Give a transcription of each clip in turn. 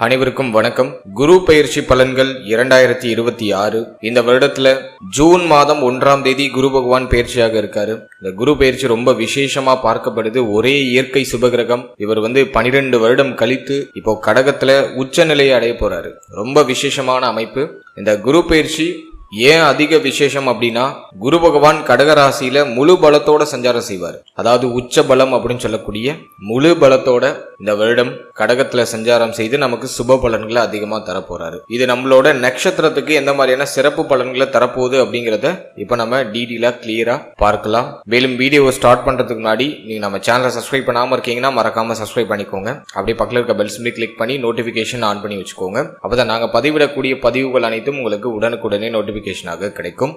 அனைவருக்கும் வணக்கம். குரு பெயர்ச்சி பலன்கள் 2026. இந்த வருடத்துல ஜூன் மாதம் 1ஆம் தேதி குரு பகவான் பெயர்ச்சியாக இருக்காரு. இந்த குரு பெயர்ச்சி ரொம்ப விசேஷமா பார்க்கப்படுது. ஒரே இயற்கை சுபகிரகம். இவர் 12 வருடம் கழித்து இப்போ கடகத்துல உச்ச நிலையை அடைய போறாரு. ரொம்ப விசேஷமான அமைப்பு. இந்த குரு பெயர்ச்சி ஏன் அதிக விசேஷம் அப்படின்னா, குரு பகவான் கடகராசியில முழு பலத்தோட சஞ்சாரம் செய்வார். அதாவது உச்ச பலம் அப்படின்னு சொல்லக்கூடிய முழு பலத்தோட இந்த வருடம் கடகத்துல சஞ்சாரம் செய்து நமக்கு சுப பலன்களை அதிகமா தரப்போறாரு. இது நம்மளோட நட்சத்திரத்துக்கு எந்த மாதிரியான சிறப்பு பலன்களை தரப்போகுது அப்படிங்கறத இப்ப நம்ம டீடெயிலா கிளியரா பார்க்கலாம். மேலும் வீடியோவை ஸ்டார்ட் பண்றதுக்கு முன்னாடி நீங்க நம்ம சேனலை சப்ஸ்கிரைப் பண்ணாம இருக்கீங்கன்னா மறக்காம சப்ஸ்கிரைப் பண்ணிக்கோங்க. அப்படியே பக்கத்துல இருக்க பெல் சிம்பலை கிளிக் பண்ணி நோட்டிபிகேஷன் ஆன் பண்ணி வச்சுக்கோங்க. அப்பதான் நாங்க பதிவிடக்கூடிய பதிவுகள் அனைத்தும் உங்களுக்கு உடனுக்குடனே நோட்டிபிகேஷனாக கிடைக்கும்.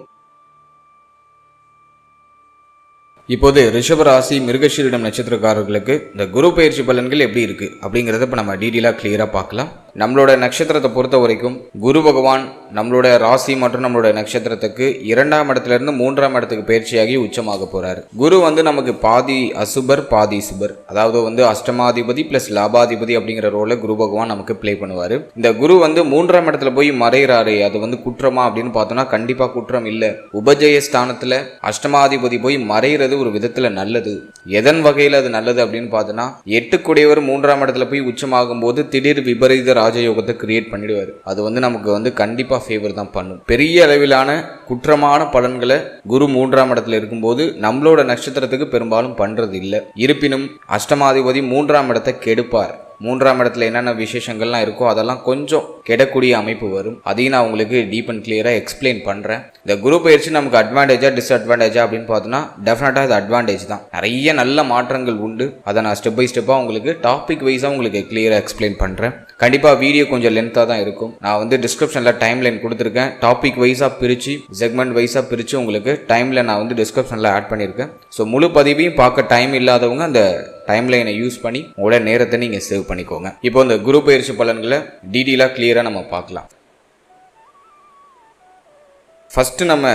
இப்போது ரிஷபராசி மிருகஷீரிடம் நட்சத்திரக்காரர்களுக்கு இந்த குரு பெயர்ச்சி பலன்கள் எப்படி இருக்கு அப்படிங்கறத இப்ப நம்ம டீடெயிலா கிளியரா பார்க்கலாம். நம்மளோட நட்சத்திரத்தை பொறுத்த வரைக்கும் குரு பகவான் நம்மளோட ராசி மற்றும் நம்மளோட நட்சத்திரத்துக்கு 2ஆம் இடத்துல இருந்து 3ஆம் இடத்துக்கு பயிற்சியாகி உச்சமாக போறாரு. குரு நமக்கு பாதி அசுபர் பாதி சுபர், அதாவது அஷ்டமாதிபதி பிளஸ் லாபாதிபதி அப்படிங்கிற ரோல குரு பகவான் நமக்கு பிளே பண்ணுவாரு. இந்த குரு 3ஆம் இடத்துல போய் மறைகிறாரு. அது குற்றமா அப்படின்னு பார்த்தோம்னா கண்டிப்பா குற்றம் இல்ல. உபஜய ஸ்தானத்துல அஷ்டமாதிபதி போய் மறைகிறது ஒரு விதத்துல நல்லது. எதன் வகையில அது நல்லது அப்படின்னு பார்த்தோம்னா, 8 3ஆம் இடத்துல போய் உச்சமாகும் போது திடீர் விபரீத ராஜயோகத்தை கிரியேட் பண்ணிடுவாரு. அது நமக்கு கண்டிப்பா ஃபேவர் தான் பண்ணும். பெரிய அளவிலான குற்றமான பலன்களை குரு 3ஆம் இடத்துல இருக்கும்போது நம்மளோட நட்சத்திரத்துக்கு பெரும்பாலும் பண்றது இல்லை. இருப்பினும் அஷ்டமாதிபதி 3ஆம் இடத்தை கெடுப்பார். 3ஆம் இடத்துல என்னென்ன விசேஷங்கள்லாம் இருக்கோ அதெல்லாம் கொஞ்சம் கெடக்கூடிய அமைப்பு வரும். அதையும் நான் உங்களுக்கு டீப் அண்ட் கிளியரா எக்ஸ்பிளைன் பண்றேன். இந்த குரு பயிற்சி நமக்கு அட்வான்டேஜா டிஸ்அட்வான்டேஜா அப்படின்னு பார்த்தோம்னா டெஃபினட்டா இது அட்வான்டேஜ் தான். நிறைய நல்ல மாற்றங்கள் உண்டு. அதை நான் ஸ்டெப் பை ஸ்டெப்பா உங்களுக்கு டாபிக் வைஸா உங்களுக்கு கிளியரா எக்ஸ்பிளைன் பண்றேன். கண்டிப்பா வீடியோ கொஞ்சம் லென்த்தா தான் இருக்கும். நான் டிஸ்கிரிப்ஷன்ல டைம் லைன் கொடுத்துருக்கேன். டாபிக் வைஸா பிரிச்சு செக்மெண்ட் வைஸா பிரிச்சு உங்களுக்கு டைம்ல நான் டிஸ்கிரிப்ஷன்ல ஆட் பண்ணியிருக்கேன். ஸோ முழு பதிவையும் பார்க்க டைம் இல்லாதவங்க அந்த டைம் லைனை யூஸ் பண்ணி உங்களோட நேரத்தை நீங்க சேவ் பண்ணிக்கோங்க. இப்போ இந்த குரு பயிற்சி பலன்களை டீடெயிலா கிளியரா நம்ம பார்க்கலாம். ஃபர்ஸ்ட் நம்ம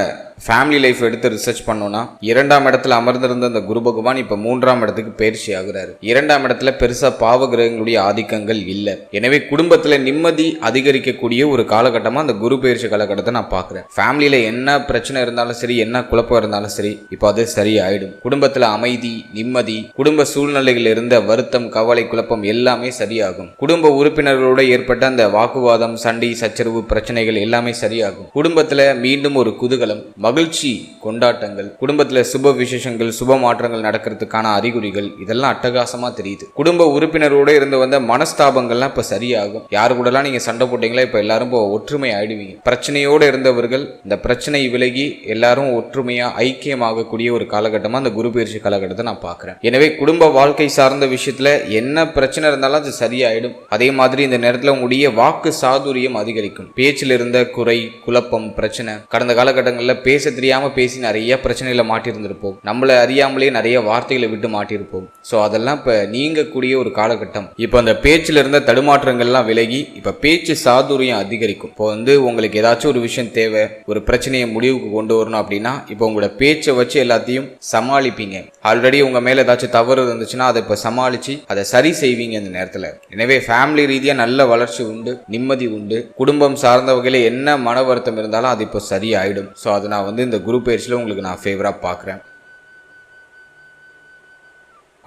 ஃபேமிலி லைஃப் எடுத்து ரிசர்ச் பண்ணோம்னா, 2ஆம் இடத்துல அமர்ந்திருந்த அந்த குரு பகவான் இப்ப 3ஆம் இடத்துக்கு பயிற்சி ஆகுறாரு. 2ஆம் இடத்துல பெருசா பாவ கிரகங்களுடைய ஆதிக்கங்கள் இல்லை. எனவே குடும்பத்துல நிம்மதி அதிகரிக்கக்கூடிய ஒரு காலகட்டமா அந்த குரு பயிற்சி காலகட்டத்தை நான் பாக்குறேன். ஃபேமிலியில என்ன பிரச்சனை இருந்தாலும் சரி, என்ன குழப்பம் இருந்தாலும் சரி, இப்போ அது சரியாயிடும். குடும்பத்துல அமைதி, நிம்மதி, குடும்ப சூழ்நிலைகள் இருந்த வருத்தம், கவலை, குழப்பம் எல்லாமே சரியாகும். குடும்ப உறுப்பினர்களோட ஏற்பட்ட அந்த வாக்குவாதம், சண்டை, சச்சரவு, பிரச்சனைகள் எல்லாமே சரியாகும். குடும்பத்துல மீண்டும் ஒரு குதூகலம், மகிழ்ச்சி, கொண்டாட்டங்கள், குடும்பத்துல சுப விசேஷங்கள், சுப மாற்றங்கள் நடக்கிறதுக்கான அறிகுறிகள் இதெல்லாம் அட்டகாசமா தெரியுது. குடும்ப உறுப்பினரோட இருந்து வந்த மனஸ்தாபங்கள்லாம் இப்ப சரியாகும். யாரு கூடலாம் நீங்க சண்டை போட்டீங்களா இப்ப எல்லாரும் ஒற்றுமை ஆயிடுவீங்க. பிரச்சனையோட இருந்தவர்கள் இந்த பிரச்சனை விலகி எல்லாரும் ஒற்றுமையா ஐக்கியமாகக்கூடிய ஒரு காலகட்டமா அந்த குரு பயிற்சி காலகட்டத்தை நான் பாக்குறேன். எனவே குடும்ப வாழ்க்கை சார்ந்த விஷயத்துல என்ன பிரச்சனை இருந்தாலும் அது சரியாயிடும். அதே மாதிரி இந்த நேரத்துல உங்களுடைய வாக்கு சாதுரியம் அதிகரிக்கும். பேச்சில் இருந்த குறை, குழப்பம், பிரச்சனை, கடந்த காலகட்டங்களில் பேச தெரியாம பேசி நிறைய பிரச்சனைகளை மாட்டியிருந்திருப்போம். நம்மளை அறியாமலே நிறைய வார்த்தைகளை விட்டு மாட்டியிருப்போம். ஸோ அதெல்லாம் இப்ப நீங்கக்கூடிய ஒரு காலகட்டம். இப்போ அந்த பேச்சில் இருந்த தடுமாற்றங்கள்லாம் விலகி இப்ப பேச்சு சாதுரியம் அதிகரிக்கும். இப்போ உங்களுக்கு ஏதாச்சும் ஒரு விஷயம் தேவை, ஒரு பிரச்சனையை முடிவுக்கு கொண்டு வரணும் அப்படின்னா இப்போ உங்களோட பேச்சை வச்சு எல்லாத்தையும் சமாளிப்பீங்க. ஆல்ரெடி உங்க மேல ஏதாச்சும் தவறு இருந்துச்சுன்னா அதை இப்ப சமாளிச்சு அதை சரி செய்வீங்க இந்த நேரத்துல. எனவே ஃபேமிலி ரீதியா நல்ல வளர்ச்சி உண்டு, நிம்மதி உண்டு. குடும்பம் சார்ந்த வகையில என்ன மன வருத்தம் இருந்தாலும் அது இப்போ சரியாயிடும். ஸோ அது நான் இந்த குரு பயிற்சியில் உங்களுக்கு நான் ஃபேவரா பார்க்குறேன்.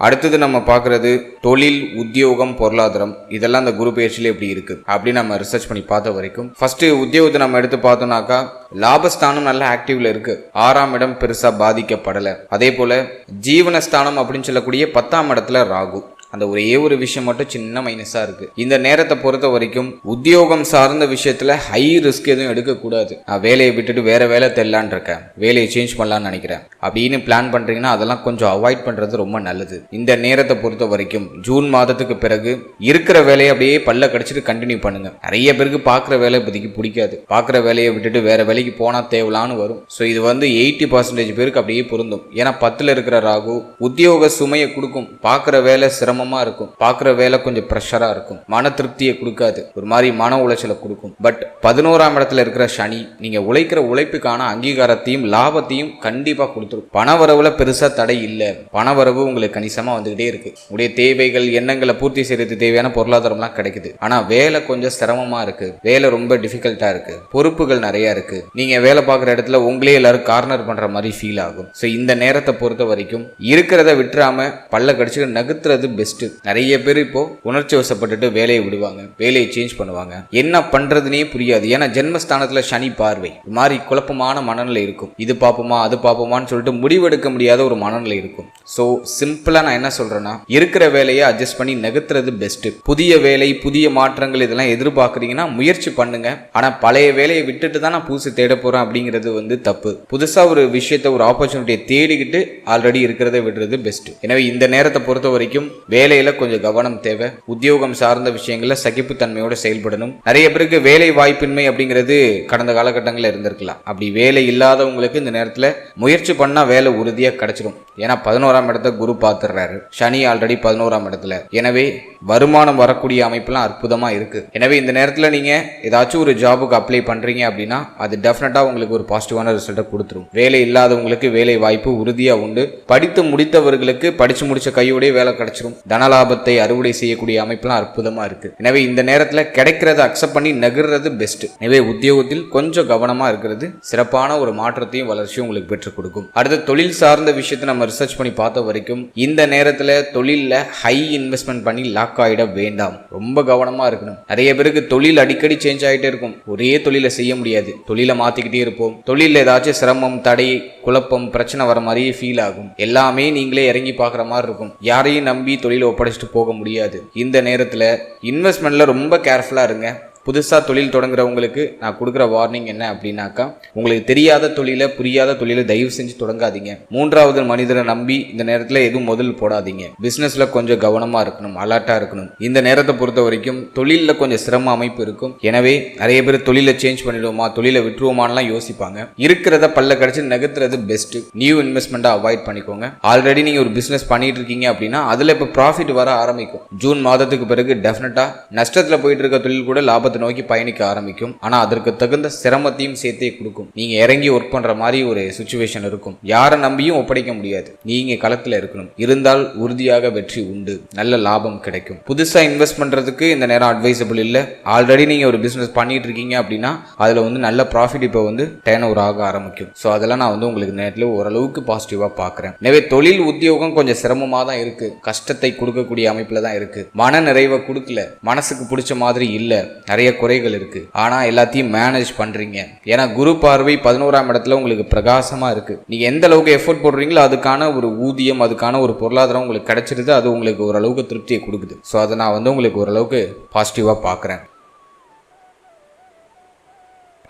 அடுத்தது நம்ம பார்க்கறது தொழில், உத்தியோகம், பொருளாதாரம் இதெல்லாம் அந்த குரு பயிற்சியில எப்படி இருக்கு அப்படின்னு நம்ம ரிசர்ச் பண்ணி பார்த்த வரைக்கும், ஃபர்ஸ்ட் உத்தியோகத்தை நம்ம எடுத்து பார்த்தோம்னாக்கா லாபஸ்தானம் நல்ல ஆக்டிவ்ல இருக்கு. 6ஆம் இடம் பெருசா பாதிக்கப்படலை. அதே போல ஜீவனஸ்தானம் அப்படின்னு சொல்லக்கூடிய 10ஆம் இடத்துல ராகு. அந்த ஒரு விஷயம் மட்டும் சின்ன மைனஸா இருக்கு. இந்த நேரத்தை பொறுத்த வரைக்கும் உத்தியோகம் சார்ந்த விஷயத்துல ஹை ரிஸ்க் எதுவும் எடுக்கக்கூடாது. நான் வேலையை விட்டுட்டு வேற வேலை தெரியலான் இருக்கேன், வேலையை சேஞ்ச் பண்ணலான்னு நினைக்கிறேன் அப்படின்னு பிளான் பண்றீங்கன்னா அதெல்லாம் கொஞ்சம் அவாய்ட் பண்றது ரொம்ப நல்லது. இந்த நேரத்தை பொறுத்த வரைக்கும் ஜூன் மாதத்துக்கு பிறகு இருக்கிற வேலையை அப்படியே பல்ல கடிச்சிட்டு கண்டினியூ பண்ணுங்க. நிறைய பேருக்கு பாக்குற வேலை இப்போதைக்கு பிடிக்காது. பாக்குற வேலையை விட்டுட்டு வேற வேலைக்கு போனா தேவலான்னு வரும். ஸோ இது 80% பேருக்கு அப்படியே பொருந்தும். ஏன்னா 10ல் இருக்கிற ராகு உத்தியோக சுமையை கொடுக்கும். பாக்குற வேலை சிரமம் சிரமமா இருக்கும், பார்க்குற வேலை கொஞ்சம் ப்ரெஷரா இருக்கும், மன திருப்தியை கொடுக்காது, ஒரு மாதிரி மன உளைச்சலை கொடுக்கும். பட் 11ஆம் இடத்துல இருக்கிற சனி நீங்க உழைக்கிற உழைப்புக்கான அங்கீகாரத்தையும் லாபத்தையும் கண்டிப்பா கொடுத்துரும். பணவரவுல பெருசா தடை இல்லை, பணவரவு உங்களுக்கு கணிசமா வந்துகிட்டே இருக்கு. உடைய தேவைகள் எண்ணங்களை பூர்த்தி செய்யறதுக்கு தேவையான பொருளாதாரம்லாம் கிடைக்குது. ஆனா வேலை கொஞ்சம் சிரமமா இருக்கு, வேலை ரொம்ப டிஃபிகல்ட்டா இருக்கு, பொறுப்புகள் நிறைய இருக்கு. நீங்க வேலை பார்க்குற இடத்துல உங்களே எல்லாரும் கார்னர் பண்ற மாதிரி ஃபீல் ஆகும். ஸோ இந்த நேரத்தை பொறுத்த வரைக்கும் இருக்கிறத விட்டுறாம பல்ல கடிச்சு நகர்த்துறது பெஸ்ட். நிறைய பேர் இப்போ உணர்ச்சி வசப்பட்டுட்டு வேலையை விடுவாங்க, வேலையை சேஞ்ச் பண்ணுவாங்க, என்ன பண்றதுனே புரியாது. ஏன்னா ஜென்மஸ்தானத்துல சனி பார்வை மாதிரி குழப்பமான மனநிலை இருக்கும். இது பார்ப்போமா அது பார்ப்போமான்னு சொல்லிட்டு முடிவெடுக்க முடியாத ஒரு மனநிலை இருக்கும். ஸோ சிம்பிளா நான் என்ன சொல்றேன்னா, இருக்கிற வேலையை அட்ஜஸ்ட் பண்ணி நகர்த்துறது பெஸ்ட். புதிய வேலை புதிய மாற்றங்கள் இதெல்லாம் எதிர்பார்க்குறீங்கன்னா முயற்சி பண்ணுங்க. ஆனா பழைய வேலையை விட்டுட்டு தான் நான் புதுசு தேட போறேன் அப்படிங்கிறது தப்பு. புதுசா ஒரு விஷயத்தை ஒரு ஆப்பர்ச்சுனிட்டியை தேடிக்கிட்டு ஆல்ரெடி இருக்கிறத விடுறது பெஸ்ட். எனவே இந்த நேரத்தை பொறுத்த வரைக்கும் வேலையில கொஞ்சம் கவனம் தேவை. உத்தியோகம் சார்ந்த விஷயங்கள்ல சகிப்புத்தன்மையோட செயல்படணும். நிறைய பேருக்கு வேலை வாய்ப்பின்மை அப்படிங்கிறது கடந்த காலகட்டங்களில் இருந்திருக்கலாம். அப்படி வேலை இல்லாதவங்களுக்கு இந்த நேரத்துல முயற்சி பண்ணா வேலை உறுதியா கிடைச்சிடும். ஏன்னா 11ஆம் இடத்தை குரு பார்த்துடுறாரு, சனி ஆல்ரெடி 11ஆம் இடத்துல. எனவே வருமானம் வரக்கூடிய அமைப்புலாம் அற்புதமா இருக்கு. எனவே இந்த நேரத்துல நீங்க ஏதாச்சும் ஒரு ஜாபுக்கு அப்ளை பண்றீங்க அப்படின்னா அது டெஃபினட்டா உங்களுக்கு ஒரு பாசிட்டிவான ரிசல்ட்டை கொடுத்துரும். வேலை இல்லாதவங்களுக்கு வேலை வாய்ப்பு உறுதியா உண்டு. படித்து முடித்தவர்களுக்கு படிச்சு முடிச்ச கையோடய வேலை கிடைச்சிரும். தனலாபத்தை அறுவடை செய்யக்கூடிய அமைப்புலாம் அற்புதமா இருக்கு. எனவே இந்த நேரத்துல கிடைக்கிறத அக்செப்ட் பண்ணி நகர்றது பெஸ்ட். எனவே உத்தியோகத்தில் கொஞ்சம் கவனமா இருக்கிறது சிறப்பான ஒரு மாற்றத்தையும் வளர்ச்சியும் உங்களுக்கு பெற்றுக் கொடுக்கும். அடுத்து தொழில் சார்ந்த விஷயத்தை நம்ம ரிசர்ச் பண்ணி பார்த்த வரைக்கும் இந்த நேரத்துல தொழில்ல ஹை இன்வெஸ்ட்மெண்ட் பண்ணி லாக் ஆயிட வேண்டாம். ரொம்ப கவனமா இருக்கணும். நிறைய பேருக்கு தொழில் அடிக்கடி சேஞ்ச் ஆகிட்டே இருக்கும். ஒரே தொழிலை செய்ய முடியாது, தொழிலை மாத்திக்கிட்டே இருப்போம். தொழில ஏதாச்சும் சிரமம் தடை குழப்பம் பிரச்சனை வர மாதிரியே ஃபீல் ஆகும். எல்லாமே நீங்களே இறங்கி பார்க்குற மாதிரி இருக்கும். யாரையும் நம்பி தொழிலை ஒப்படைச்சிட்டு போக முடியாது. இந்த நேரத்துல இன்வெஸ்ட்மெண்ட்ல ரொம்ப கேர்ஃபுல்லா இருங்க. புதுசாக தொழில் தொடங்குறவங்களுக்கு நான் கொடுக்குற வார்னிங் என்ன அப்படின்னாக்கா, உங்களுக்கு தெரியாத தொழிலை புரியாத தொழிலை தயவு செஞ்சு தொடங்காதீங்க. மூன்றாவது மனிதரை நம்பி இந்த நேரத்தில் எதுவும் முதல் போடாதீங்க. பிஸ்னஸில் கொஞ்சம் கவனமாக இருக்கணும், அலர்ட்டாக இருக்கணும். இந்த நேரத்தை பொறுத்த வரைக்கும் தொழிலில் கொஞ்சம் சிரம அமைப்பு இருக்கும். எனவே நிறைய பேர் தொழிலை சேஞ்ச் பண்ணிடுவோமா தொழிலை விட்டுருவோமான்லாம் யோசிப்பாங்க. இருக்கிறத பல்ல கடிச்சு நகர்த்துறது பெஸ்ட். நியூ இன்வெஸ்ட்மெண்ட்டை அவாய்ட் பண்ணிக்கோங்க. ஆல்ரெடி நீங்கள் ஒரு பிஸ்னஸ் பண்ணிட்டு இருக்கீங்க அப்படின்னா அதில் இப்போ ப்ராஃபிட் வர ஆரம்பிக்கும். ஜூன் மாதத்துக்கு பிறகு டெஃபினட்டாக நஷ்டத்தில் போயிட்டு இருக்க தொழில் கூட லாபத்தை நோக்கி பயணிக்க ஆரம்பிக்கும். ஆனா அதற்கு தகுந்த சிரமத்தையும் சேர்த்தே கொடுக்கும். நீங்க இறங்கி ஒர்க் பண்ற மாதிரி ஒரு சிச்சுவேஷன் இருக்கும். யாரை நம்பியும் ஒப்படைக்க முடியாது. நீங்க களத்துல இருக்கணும். இருந்தால் உறுதியாக வெற்றி உண்டு, நல்ல லாபம் கிடைக்கும். புதுசா இன்வெஸ்ட் பண்றதுக்கு இந்த நேரம் அட்வைசபிள் இல்ல. ஆல்ரெடி நீங்க ஒரு பிசினஸ் பண்ணிட்டு இருக்கீங்க அப்படின்னா அதுல நல்ல ப்ராஃபிட் இப்போ டேர்ன் ஓவர் ஆக ஆரம்பிக்கும். ஸோ அதெல்லாம் நான் உங்களுக்கு நேரத்தில் ஓரளவுக்கு பாசிட்டிவா பாக்குறேன். எனவே தொழில் உத்தியோகம் கொஞ்சம் சிரமமா தான் இருக்கு, கஷ்டத்தை கொடுக்கக்கூடிய அமைப்புல தான் இருக்கு. மன நிறைவை கொடுக்கல, மனசுக்கு பிடிச்ச மாதிரி இல்ல, நிறைய குறைகள் இருக்கு. ஆனா எல்லாத்தையும் மேனேஜ் பண்றீங்க. ஏன்னா குரு பார்வை 11ஆம் இடத்துல உங்களுக்கு பிரகாசமா இருக்கு. நீங்க எந்த அளவுக்கு எஃபோர்ட் போடுறீங்களோ அதுக்கான ஒரு ஊதியம் அதுக்கான ஒரு பொருளாதாரம் உங்களுக்கு கிடைச்சிருது. அது உங்களுக்கு ஓரளவுக்கு திருப்தியை கொடுக்குது. ஸோ அதை நான் உங்களுக்கு ஓரளவுக்கு பாசிட்டிவா பார்க்குறேன்.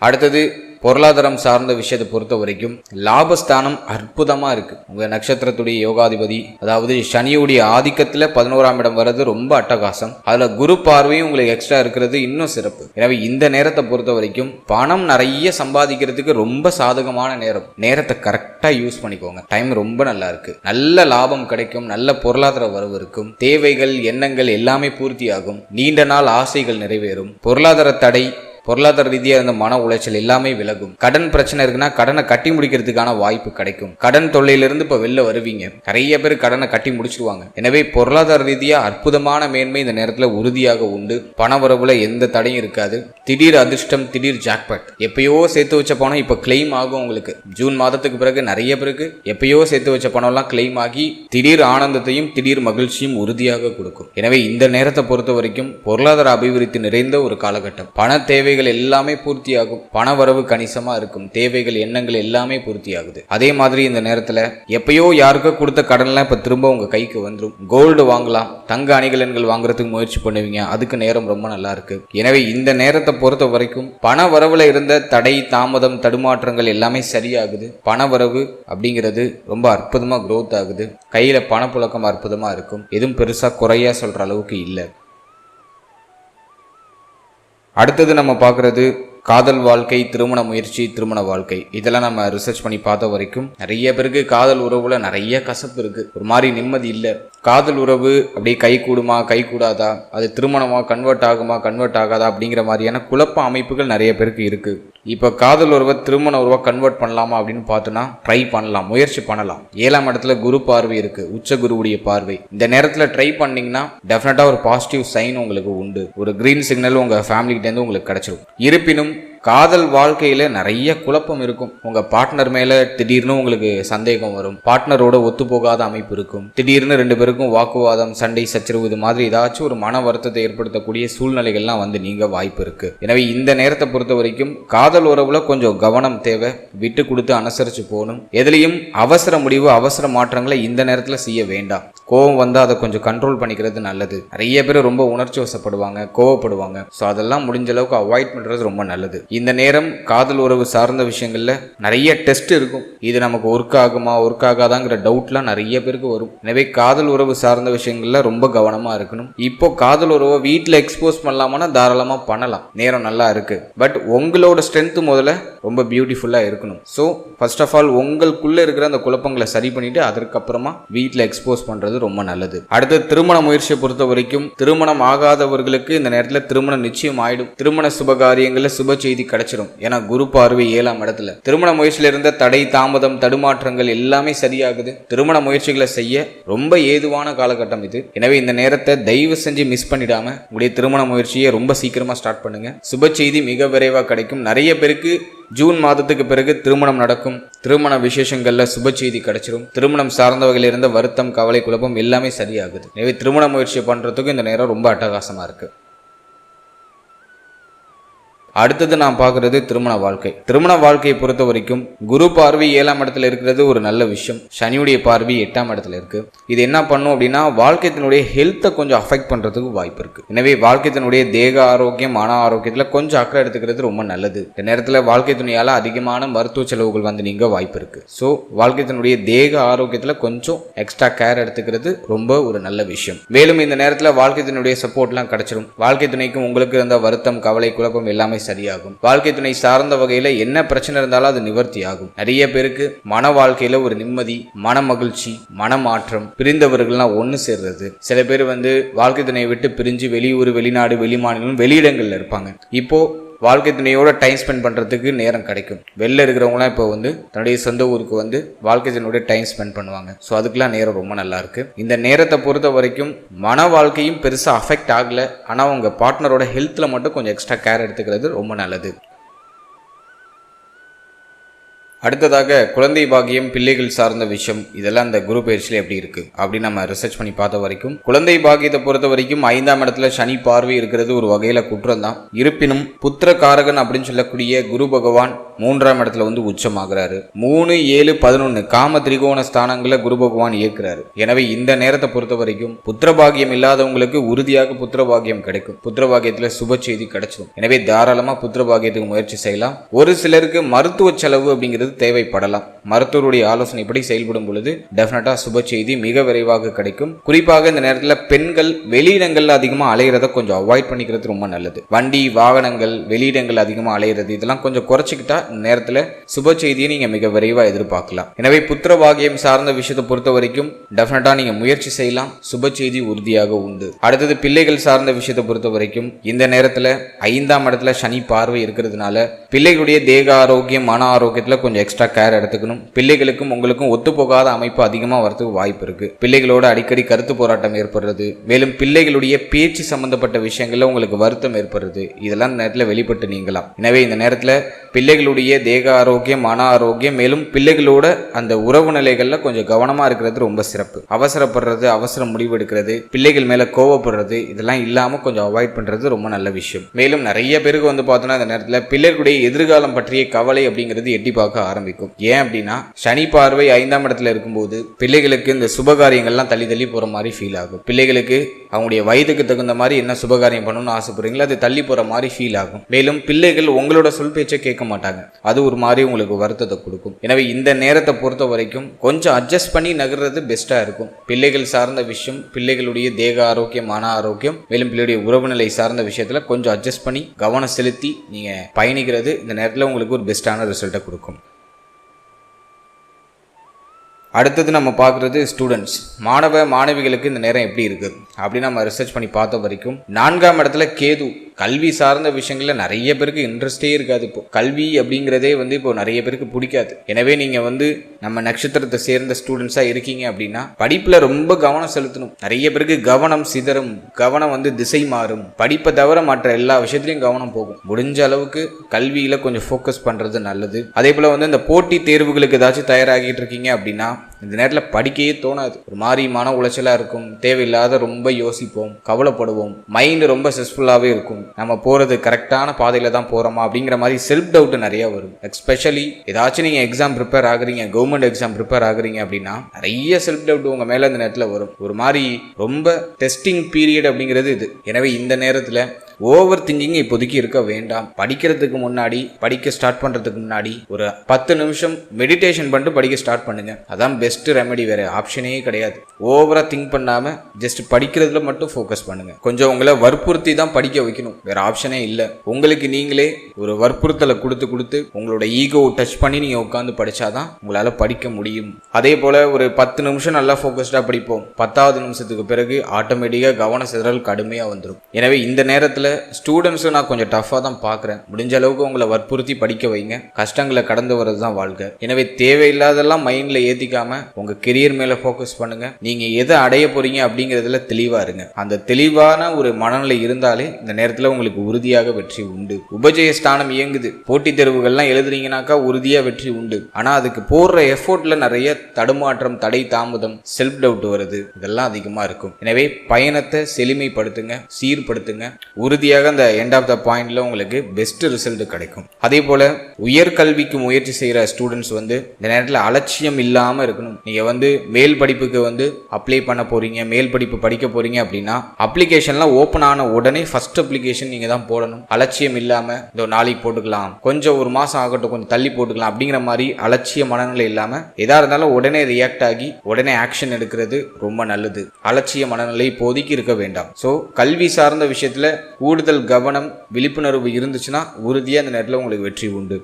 அடுத்தது பொருளாதாரம் சார்ந்த விஷயத்தை பொறுத்த வரைக்கும் லாபஸ்தானம் அற்புதமா இருக்கு. உங்க நட்சத்திரத்துடைய யோகாதிபதி அதாவது சனியுடைய ஆதிக்கத்துல 11ஆம் இடம் வர்றது ரொம்ப அட்டகாசம். அதுல குரு பார்வையும் உங்களுக்கு எக்ஸ்ட்ரா இருக்கிறது இன்னும் சிறப்பு. எனவே இந்த நேரத்தை பொறுத்த வரைக்கும் பணம் நிறைய சம்பாதிக்கிறதுக்கு ரொம்ப சாதகமான நேரம். நேரத்தை கரெக்டா யூஸ் பண்ணிக்கோங்க. டைம் ரொம்ப நல்லா இருக்கு. நல்ல லாபம் கிடைக்கும், நல்ல பொருளாதார வரவு இருக்கும். தேவைகள் எண்ணங்கள் எல்லாமே பூர்த்தியாகும். நீண்ட நாள் ஆசைகள் நிறைவேறும். பொருளாதார தடை பொருளாதார ரீதியாக இருந்த மன உளைச்சல் எல்லாமே விலகும். கடன் பிரச்சனை இருக்குன்னா கடனை கட்டி முடிக்கிறதுக்கான வாய்ப்பு கிடைக்கும். கடன் தொல்லையிலிருந்து இப்ப வெளில வருவீங்க. நிறைய பேர் கடனை கட்டி முடிச்சிருவாங்க. எனவே பொருளாதார ரீதியா அற்புதமான மேன்மை இந்த நேரத்துல உறுதியாக உண்டு. பண வரவுல எந்த தடையும் இருக்காது. திடீர் அதிர்ஷ்டம், திடீர் ஜாக்பாட். எப்பயோ சேர்த்து வச்ச பணம் இப்ப கிளைம் ஆகும். உங்களுக்கு ஜூன் மாதத்துக்கு பிறகு நிறைய பேருக்கு எப்பயோ சேர்த்து வச்ச பணம் எல்லாம் கிளைம் ஆகி திடீர் ஆனந்தத்தையும் திடீர் மகிழ்ச்சியும் உறுதியாக கொடுக்கும். எனவே இந்த நேரத்தை பொறுத்த வரைக்கும் பொருளாதார அபிவிருத்தி நிறைந்த ஒரு காலகட்டம். பண தேவைகள் எல்லாமே பூர்த்தியாகும். பண வரவு கணிசமா இருக்கும். தேவைகள் எண்ணங்கள் எல்லாமே பூர்த்தியாகுது. அதே மாதிரி இந்த நேரத்துல எப்பயோ யாருக்கோ கொடுத்த கடன்லாம் இப்ப திரும்ப உங்க கைக்கு வந்துடும். கோல்டு வாங்கலாம், தங்க அணிகலன்கள் வாங்குறதுக்கு முயற்சி பண்ணுவீங்க. அதுக்கு நேரம் ரொம்ப நல்லா இருக்கு. எனவே இந்த நேரத்தை பொறுத்த வரைக்கும் பண வரவுல இருந்த தடை தாமதம் தடுமாற்றங்கள் எல்லாமே சரியாகுது. பண வரவு அப்படிங்கிறது ரொம்ப அற்புதமா growth ஆகுது. கையில பணப்புழக்கம் அற்புதமா இருக்கும். எதுவும் பெருசா குறையா சொல்ற அளவுக்கு இல்லை. அடுத்தது நம்ம பார்க்குறது காதல் வாழ்க்கை, திருமண முயற்சி, திருமண வாழ்க்கை இதெல்லாம் நம்ம ரிசர்ச் பண்ணி பார்த்த வரைக்கும் நிறைய பேருக்கு காதல் உறவுல நிறைய கசப்பு இருக்கு, ஒரு மாதிரி நிம்மதி இல்லை. காதல் உறவு அப்படியே கை கூடுமா கை கூடாதா, அது திருமணமா கன்வெர்ட் ஆகுமா கன்வெர்ட் ஆகாதா அப்படிங்கிற மாதிரியான குழப்ப அமைப்புகள் நிறைய பேருக்கு இருக்கு. இப்போ காதல் உறவை திருமண உறவா கன்வெர்ட் பண்ணலாமா அப்படின்னு பார்த்தோன்னா ட்ரை பண்ணலாம், முயற்சி பண்ணலாம். 7ஆம் இடத்துல குரு பார்வை இருக்கு, உச்ச குருவுடைய பார்வை. இந்த நேரத்தில் ட்ரை பண்ணீங்கன்னா டெஃபினட்டா ஒரு பாசிட்டிவ் சைன் உங்களுக்கு உண்டு, ஒரு கிரீன் சிக்னல் உங்க ஃபேமிலி கிட்ட இருந்து உங்களுக்கு கிடைச்சிடும். இருப்பினும் காதல் வாழ்க்கையில நிறைய குழப்பம் இருக்கும். உங்க பார்ட்னர் மேல திடீர்னு உங்களுக்கு சந்தேகம் வரும், பார்ட்னரோட ஒத்து போகாத அமைப்பு இருக்கும், திடீர்னு 2 பேருக்கும் வாக்குவாதம், சண்டை, சச்சரவு இது மாதிரி ஏதாச்சும் ஒரு மன வருத்தத்தை ஏற்படுத்தக்கூடிய சூழ்நிலைகள்லாம் வந்து நீங்க வாய்ப்பு இருக்கு. எனவே இந்த நேரத்தை பொறுத்த வரைக்கும் காதல் உறவுல கொஞ்சம் கவனம் தேவை, விட்டு கொடுத்து அனுசரிச்சு போகணும். எதுலையும் அவசர முடிவு, அவசர மாற்றங்களை இந்த நேரத்துல செய்ய வேண்டாம். கோவம் வந்து அதை கொஞ்சம் கண்ட்ரோல் பண்ணிக்கிறது நல்லது. நிறைய பேர் ரொம்ப உணர்ச்சி வசப்படுவாங்க, கோவப்படுவாங்க. ஸோ அதெல்லாம் முடிஞ்ச அளவுக்கு அவாய்ட் பண்றது ரொம்ப நல்லது. இந்த நேரம் காதல் உறவு சார்ந்த விஷயங்கள்ல நிறைய டெஸ்ட் இருக்கும். இது நமக்கு ஒர்க் ஆகுமா ஒர்க் ஆகாதாங்கிற டவுட்லாம் நிறைய பேருக்கு வரும். எனவே காதல் உறவு சார்ந்த விஷயங்கள்ல ரொம்ப கவனமா இருக்கணும். இப்போ காதல் உறவை வீட்டில் எக்ஸ்போஸ் பண்ணலாமான்னா தாராளமா பண்ணலாம், நேரம் நல்லா இருக்கு. பட் உங்களோட ஸ்ட்ரென்த் முதல்ல ரொம்ப பியூட்டிஃபுல்லா இருக்கணும். ஸோ ஃபர்ஸ்ட் ஆஃப் ஆல் உங்களுக்குள்ள இருக்கிற அந்த குழப்பங்களை சரி பண்ணிட்டு அதற்கப்புறமா வீட்டில் எக்ஸ்போஸ் பண்றது ரொம்ப நல்லது. அடுத்து திருமண முயற்சியை பொறுத்த வரைக்கும் திருமணம் ஆகாதவர்களுக்கு இந்த நேரத்தில் திருமணம் நிச்சயம் ஆயிடும். திருமண சுபகாரியங்கள்ல சுப செய்தி கிடைச்சிடும். ஏன்னா குரு பார்வை 7ஆம் இடத்துல. திருமண முயற்சியில இருந்த தடை, தாமதம், தடுமாற்றங்கள் எல்லாமே சரியாகுது. திருமண முயற்சிகளை செய்ய ரொம்ப ஏதுவான காலகட்டம் இது. எனவே இந்த நேரத்தை தயவு செஞ்சு மிஸ் பண்ணிடாம உங்களுடைய திருமண முயற்சியை ரொம்ப சீக்கிரமா ஸ்டார்ட் பண்ணுங்க. சுப செய்தி மிக விரைவாக கிடைக்கும். நிறைய பேருக்கு ஜூன் மாதத்துக்கு பிறகு திருமணம் நடக்கும். திருமண விசேஷங்கள்ல சுப செய்தி கிடைச்சிடும். திருமணம் சார்ந்த வகையில் இருந்த வருத்தம், கவலை, குழப்பம் எல்லாமே சரியாகுது. எனவே திருமண முயற்சி பண்றதுக்கு இந்த நேரம் ரொம்ப அட்டகாசமா இருக்கு. அடுத்தது நான் பார்க்கறது திருமண வாழ்க்கை. திருமண வாழ்க்கையை பொறுத்த வரைக்கும் குரு பார்வை 7ஆம் இடத்துல இருக்கிறது ஒரு நல்ல விஷயம். சனியுடைய பார்வை 8ஆம் இடத்துல இருக்கு. இது என்ன பண்ணும் அப்படின்னா வாழ்க்கையினுடைய ஹெல்த்தை கொஞ்சம் அஃபெக்ட் பண்றதுக்கு வாய்ப்பு இருக்கு. எனவே வாழ்க்கையினுடைய தேக ஆரோக்கியம், மன ஆரோக்கியத்துல கொஞ்சம் அக்கறை எடுத்துக்கிறது ரொம்ப நல்லது. இந்த நேரத்துல வாழ்க்கை துணையால அதிகமான மருத்துவ செலவுகள் வந்து நீங்க வாய்ப்பு இருக்கு. ஸோ வாழ்க்கையினுடைய தேக ஆரோக்கியத்துல கொஞ்சம் எக்ஸ்ட்ரா கேர் எடுத்துக்கிறது ரொம்ப ஒரு நல்ல விஷயம். மேலும் இந்த நேரத்துல வாழ்க்கையினுடைய சப்போர்ட்லாம் கிடைச்சிடும். வாழ்க்கை துணைக்கும் உங்களுக்கு இருந்த வருத்தம், கவலை, குழப்பம் எல்லாமே சரியாகும். வாழ்க்கை துணை சார்ந்த வகையில என்ன பிரச்சனை இருந்தாலும் அது நிவர்த்தி ஆகும். நிறைய பேருக்கு மன வாழ்க்கையில ஒரு நிம்மதி, மன மகிழ்ச்சி, மனமாற்றம், பிரிந்தவர்கள்லாம் ஒன்னு சேர்றது. சில பேர் வந்து வாழ்க்கை துணையை விட்டு பிரிஞ்சு வெளியூர், வெளிநாடு, வெளிமாநிலம், வெளியிடங்கள்ல இருப்பாங்க. இப்போ வாழ்க்கை துணையோட டைம் ஸ்பெண்ட் பண்ணுறதுக்கு நேரம் கிடைக்கும். வெளில இருக்கிறவங்களாம் இப்போ வந்து தன்னுடைய சொந்த ஊருக்கு வந்து வாழ்க்கை துணையோட டைம் ஸ்பெண்ட் பண்ணுவாங்க. ஸோ அதுக்கெல்லாம் நேரம் ரொம்ப நல்லா இருக்கு. இந்த நேரத்தை பொறுத்த வரைக்கும் மன வாழ்க்கையும் பெருசாக அஃபெக்ட் ஆகலை. ஆனால் உங்கள் பார்ட்னரோட ஹெல்த்தில் மட்டும் கொஞ்சம் எக்ஸ்ட்ரா கேர் எடுத்துக்கிறது ரொம்ப நல்லது. அடுத்ததாக குழந்தை பாக்கியம், பிள்ளைகள் சார்ந்த விஷயம் இதெல்லாம் இந்த குரு பயிற்சியில் எப்படி இருக்கு அப்படின்னு நம்ம ரிசர்ச் பண்ணி பார்த்த வரைக்கும் குழந்தை பாக்கியத்தை பொறுத்த வரைக்கும் 5ஆம் இடத்துல சனி பார்வை இருக்கிறது ஒரு வகையில குற்றம் தான். இருப்பினும் புத்திர காரகன் அப்படின்னு சொல்லக்கூடிய குரு பகவான் 3ஆம் இடத்துல வந்து உச்சமாகிறாரு. 3, 7, 11 காம திரிகோண ஸ்தானங்களை குரு பகவான் இயக்குறாரு. எனவே இந்த நேரத்தை பொறுத்த வரைக்கும் புத்திர பாக்கியம் இல்லாதவங்களுக்கு உறுதியாக புத்திர பாக்கியம் கிடைக்கும். புத்திர பாக்கியத்துல சுப செய்தி கிடைச்சிடும். எனவே தாராளமா புத்திர பாக்கியத்துக்கு முயற்சி செய்யலாம். ஒரு சிலருக்கு மருத்துவ செலவு அப்படிங்கிறது தேவைப்படலாம். மருத்துவருடைய ஆலோசனைப்படி செயல்படும் பொழுது டெஃபினட்டா சுப செய்தி மிக விரைவாக கிடைக்கும். குறிப்பாக இந்த நேரத்தில் பெண்கள் வெளியிடங்கள்ல அதிகமா அலையிறத கொஞ்சம் அவாய்ட் பண்ணிக்கிறது ரொம்ப நல்லது. வண்டி, வாகனங்கள், வெளியிடங்கள் அதிகமா அலையிறது இதெல்லாம் கொஞ்சம் குறைச்சிக்கிட்டா இந்த நேரத்தில் சுப செய்தியை நீங்க மிக விரைவா எதிர்பார்க்கலாம். எனவே புத்திர பாக்கியம் சார்ந்த விஷயத்தை பொறுத்த வரைக்கும் டெஃபினட்டா நீங்க முயற்சி செய்யலாம். சுப செய்தி உறுதியாக உண்டு. அடுத்தது பிள்ளைகள் சார்ந்த விஷயத்தை பொறுத்த வரைக்கும் இந்த நேரத்தில் 5ஆம் இடத்துல சனி பார்வை இருக்கிறதுனால பிள்ளைகளுடைய தேக ஆரோக்கியம், மன ஆரோக்கியத்துல கொஞ்சம் எக்ஸ்ட்ரா கேர் எடுத்துக்கணும். பிள்ளைகளுக்கும் உங்களுக்கும் ஒத்து போகாத அமைப்பு அதிகமாக வரதுக்கு வாய்ப்பு இருக்கு. பிள்ளைகளோட அடிக்கடி கருத்து போராட்டம் ஏற்படுறது, மேலும் பிள்ளைகளுடைய பேச்சு சம்பந்தப்பட்ட விஷயங்கள்ல உங்களுக்கு வருத்தம் ஏற்படுறது இதெல்லாம் நேரத்தில் வெளிப்பட்டு நீங்கலாம். எனவே இந்த நேரத்தில் பிள்ளைகளுடைய தேக ஆரோக்கியம், மன ஆரோக்கியம், மேலும் பிள்ளைகளோட அந்த உறவு நிலைகள்ல கொஞ்சம் கவனமா இருக்கிறது ரொம்ப சிறப்பு. அவசரப்படுறது, அவசர முடிவு எடுக்கிறது, பிள்ளைகள் மேல கோவப்படுறது இதெல்லாம் இல்லாம கொஞ்சம் அவாய்ட் பண்றது ரொம்ப நல்ல விஷயம். மேலும் நிறைய பேருக்கு வந்து பார்த்தோன்னா இந்த நேரத்தில் பிள்ளைகளுடைய எதிர்காலம் பற்றிய கவலை அப்படிங்கிறது எட்டி பார்க்க ஆரம்பிக்கும். ஏன் அப்படின்னா சனி பார்வை 5ஆம் இடத்துல இருக்கும்போது பிள்ளைகளுக்கு இந்த சுபகாரியங்கள்லாம் தள்ளி தள்ளி போற மாதிரி ஃபீல் ஆகும். பிள்ளைகளுக்கு அவங்களுடைய வயதுக்கு தகுந்த மாதிரி என்ன சுபகாரியம் பண்ணணும்னு ஆசைப்படுறீங்களோ அது தள்ளி போற மாதிரி ஃபீல் ஆகும். மேலும் பிள்ளைகள் உங்களோட சொல் பேச்சை கேட்க மாட்டாங்க. அது ஒரு மாதிரி உங்களுக்கு வருத்தத்தை கொடுக்கும். எனவே இந்த நேரத்தை பொறுத்த வரைக்கும் கொஞ்சம் அட்ஜஸ்ட் பண்ணி நகர்றது பெஸ்டா இருக்கும். பிள்ளைகள் சார்ந்த விஷயம், பிள்ளைகளுடைய தேக ஆரோக்கியம், மன ஆரோக்கியம், மேலும் பிள்ளையுடைய உறவு நிலை சார்ந்த விஷயத்துல கொஞ்சம் அட்ஜஸ்ட் பண்ணி கவனம் செலுத்தி நீங்க பயணிக்கிறது இந்த நேரத்தில் உங்களுக்கு ஒரு பெஸ்டான ரிசல்ட்டை கொடுக்கும். அடுத்தது நம்ம பார்க்குறது ஸ்டூடெண்ட்ஸ், மாணவிகளுக்கு இந்த நேரம் எப்படி இருக்குது அப்படின்னு நம்ம ரிசர்ச் பண்ணி பார்த்த வரைக்கும் 4ஆம் இடத்துல கேது. கல்வி சார்ந்த விஷயங்கள்ல நிறைய பேருக்கு இன்ட்ரெஸ்டே இருக்காது. இப்போ கல்வி அப்படிங்கிறதே இப்போ நிறைய பேருக்கு பிடிக்காது. எனவே நீங்க நம்ம நட்சத்திரத்தை சேர்ந்த ஸ்டூடெண்ட்ஸா இருக்கீங்க அப்படின்னா படிப்புல ரொம்ப கவனம் செலுத்தணும். நிறைய பேருக்கு கவனம் சிதறும், கவனம் திசை மாறும், படிப்பை தவிர மற்ற எல்லா விஷயத்திலையும் கவனம் போகும். முடிஞ்ச அளவுக்கு கல்வியில கொஞ்சம் ஃபோக்கஸ் பண்றது நல்லது. அதே போல இந்த போட்டி தேர்வுகளுக்கு ஏதாச்சும் தயாராகிட்டு இருக்கீங்க அப்படின்னா இந்த நேரத்தில் படிக்கையே தோணாது. ஒரு மாதிரி மன உளைச்சலா இருக்கும், தேவையில்லாத ரொம்ப யோசிப்போம், கவலைப்படுவோம், மைண்ட் ரொம்ப ஸ்ட்ரெஸ்ஃபுல்லாகவே இருக்கும். நம்ம போறது கரெக்டான பாதையில தான் போறோமா அப்படிங்கிற மாதிரி செல்ஃப் டவுட் நிறைய வரும். எஸ்பெஷலி ஏதாச்சும் நீங்க எக்ஸாம் ப்ரிப்பேர் ஆகுறீங்க, கவர்மெண்ட் எக்ஸாம் ப்ரிப்பேர் ஆகுறீங்க அப்படின்னா நிறைய செல்ஃப் டவுட் உங்க மேல இந்த நேரத்தில் வரும். ஒரு மாதிரி ரொம்ப டெஸ்டிங் பீரியட் அப்படிங்கிறது இது. எனவே இந்த நேரத்தில் ஓவர் திங்கிங் இப்போதைக்கு இருக்க வேண்டாம். படிக்கிறதுக்கு முன்னாடி, படிக்க ஸ்டார்ட் பண்றதுக்கு முன்னாடி ஒரு 10 நிமிஷம் மெடிடேஷன் பண்ணிட்டு படிக்க ஸ்டார்ட் பண்ணுங்க. அதான் பெஸ்ட் ரெமெடி. வேற ஆப்ஷனே கிடையாது. ஓவரா திங்க் பண்ணாம ஜஸ்ட் படிக்கிறதுல மட்டும் ஃபோக்கஸ் பண்ணுங்க. கொஞ்சம் உங்களை வற்புறுத்தி தான் படிக்க வைக்கணும், வேற ஆப்ஷனே இல்லை. உங்களுக்கு நீங்களே ஒரு வற்புறுத்தலை கொடுத்து உங்களோட ஈகோ டச் பண்ணி நீங்க உட்காந்து படிச்சாதான் உங்களால படிக்க முடியும். அதே போல ஒரு 10 நிமிஷம் நல்லா ஃபோக்கஸ்டா படிப்போம். 10வது நிமிஷத்துக்கு பிறகு ஆட்டோமேட்டிக்கா கவன சிதறல் கடுமையா வந்துடும். எனவே இந்த நேரத்தில் ஸ்டூடெண்ட்ஸும் நான் கொஞ்சம் டஃப்பாக தான் பார்க்குறேன். முடிஞ்ச அளவுக்கு உங்களை வற்புறுத்தி படிக்க வைங்க. கஷ்டங்களை கடந்து வர்றது தான் வாழ்க்கை. எனவே தேவையில்லாதெல்லாம் மைண்டில் ஏற்றிக்காம உங்கள் கெரியர் மேலே ஃபோக்கஸ் பண்ணுங்க. நீங்கள் எதை அடைய போறீங்க அப்படிங்கிறதுல தெளிவாக இருங்க. அந்த தெளிவான ஒரு மனநிலை இருந்தாலே இந்த நேரத்தில் உங்களுக்கு உறுதியாக வெற்றி உண்டு. உபஜய ஸ்தானம் இயங்குது. போட்டித் தேர்வுகள்லாம் எழுதுறீங்கன்னாக்கா உறுதியாக வெற்றி உண்டு. ஆனால் அதுக்கு போடுற எஃபோர்ட்ல நிறைய தடுமாற்றம், தடை, தாமதம், செல்ஃப் டவுட் வருது. இதெல்லாம் அதிகமாக இருக்கும். எனவே பயணத்தை செழுமைப்படுத்துங்க, சீர்படுத்துங்க. உறுதியாக அந்த எண்ட் ஆஃப் த பாயிண்ட்ல உங்களுக்கு பெஸ்ட் ரிசல்ட் கிடைக்கும். அதே போல உயர்கல்விக்கு முயற்சி செய்யற ஸ்டூடெண்ட்ஸ் இந்த நேரத்தில் அலட்சியம் இல்லாம இருக்கணும். நீங்க மேல் படிப்புக்கு அப்ளை பண்ண போறீங்க, மேல் படிப்பு படிக்க போறீங்க அப்படின்னா அப்ளிகேஷன்லாம் ஓப்பன் ஆன உடனே ஃபர்ஸ்ட் அப்ளிகேஷன் நீங்க தான் போடணும். அலட்சியம் இல்லாம இந்த நாளைக்கு போட்டுக்கலாம், கொஞ்சம் ஒரு மாசம் ஆகட்டும், கொஞ்சம் தள்ளி போட்டுக்கலாம் அப்படிங்கிற மாதிரி அலட்சிய மனநிலை இல்லாம எதா இருந்தாலும் உடனே ரியாக்ட் ஆகி உடனே ஆக்ஷன் எடுக்கிறது ரொம்ப நல்லது. அலட்சிய மனநிலை இப்போதைக்கு இருக்க வேண்டாம். ஸோ கல்வி சார்ந்த விஷயத்துல கூடுதல் கவனம், விழிப்புணர்வு இருந்துச்சுன்னா உறுதியா அந்த நேரத்தில் உங்களுக்கு வெற்றி உண்டு.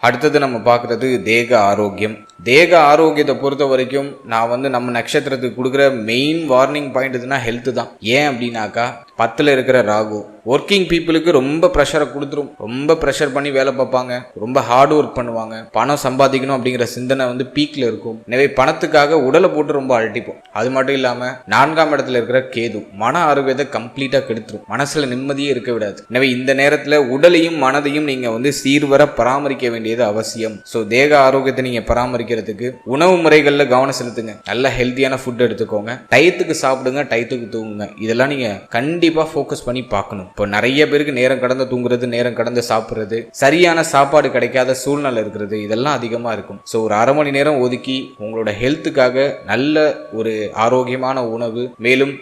அடுத்தது நம்ம பார்க்குறது தேக ஆரோக்கியம். தேக ஆரோக்கியத்தை பொறுத்த வரைக்கும் நான் நம்ம நட்சத்திரத்துக்கு கொடுக்குற மெயின் வார்னிங் பாயிண்ட் எதுனா ஹெல்த் தான். ஏன் அப்படின்னாக்கா 10ல் இருக்கிற ராகு ஒர்க்கிங் பீப்புளுக்கு ரொம்ப ப்ரெஷரை கொடுத்துரும். ரொம்ப ப்ரெஷர் பண்ணி வேலை பார்ப்பாங்க, ரொம்ப ஹார்ட் ஒர்க் பண்ணுவாங்க, பணம் சம்பாதிக்கணும் அப்படிங்கிற சிந்தனை பீக்ல இருக்கும். எனவே பணத்துக்காக உடலை போட்டு ரொம்ப அழட்டிப்போம். அது மட்டும் இல்லாம 4ஆம் இடத்துல இருக்கிற கேது மன ஆரோக்கியத்தை கம்ப்ளீட்டா கெடுத்துரும். மனசுல நிம்மதியே இருக்க விடாது. எனவே இந்த நேரத்துல உடலையும் மனதையும் நீங்க சீர்வர பராமரிக்க வேண்டியது அவசியம். ஸோ தேக ஆரோக்கியத்தை நீங்க பராமரிக்கிறதுக்கு உணவு முறைகள்ல கவனம் செலுத்துங்க. நல்ல ஹெல்த்தியான ஃபுட் எடுத்துக்கோங்க, டயத்துக்கு சாப்பிடுங்க, டயத்துக்கு தூங்குங்க. இதெல்லாம் நீங்க கண்டிப்பா ஃபோக்கஸ் பண்ணி பார்க்கணும். இப்போ நிறைய பேருக்கு நேரம் கடந்து தூங்குறது, நேரம் கடந்து சாப்பிட்றது, சரியான சாப்பாடு கிடைக்காத சூழ்நிலை இருக்கிறது, இதெல்லாம் அதிகமா இருக்கும். ஸோ ஒரு அரை மணி நேரம் ஒதுக்கி உங்களோட ஹெல்த்துக்காக நல்ல ஒரு ஆரோக்கியமான உணவு, மேலும்